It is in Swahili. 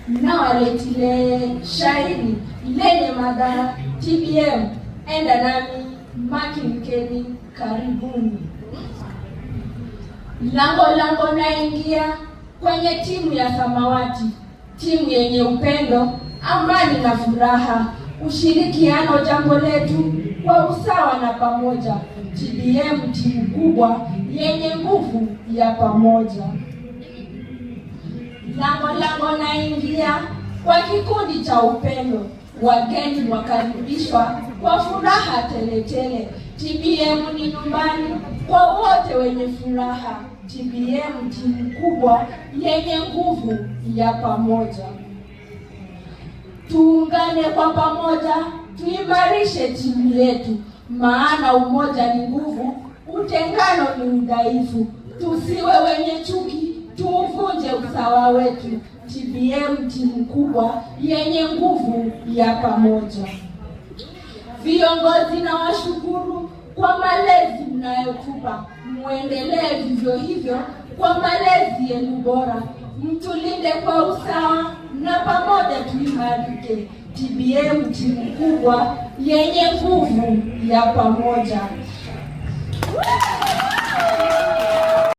na waletile shairi lenye mada TBM enda nami Maki Mkeni, karibuni. Lango naingia kwenye timu ya samawati, timu yenye upendo, amani na furaha, ushirikiano jambo letu kwa usawa na pamoja. TBM timu kubwa yenye nguvu ya pamoja. Lango naingia kwa kikundi cha upendo, wageni wakaribishwa kwa furaha teletele. TBM ni nyumbani kwa wote wenye furaha. TBM timu kubwa yenye nguvu ya pamoja. Tuungane kwa pamoja, tuimarishe timu yetu, maana umoja ni nguvu, utengano ni udhaifu. Tusiwe wenye chuki, tuvunje usawa wetu. TBM timu kubwa yenye nguvu ya pamoja. Viongozi na washukuru kwa malezi mnayotupa, muendelee vivyo hivyo kwa malezi yenu bora. Mtulinde kwa usawa na pamoja tuimarike. TBM timu kubwa yenye nguvu ya pamoja.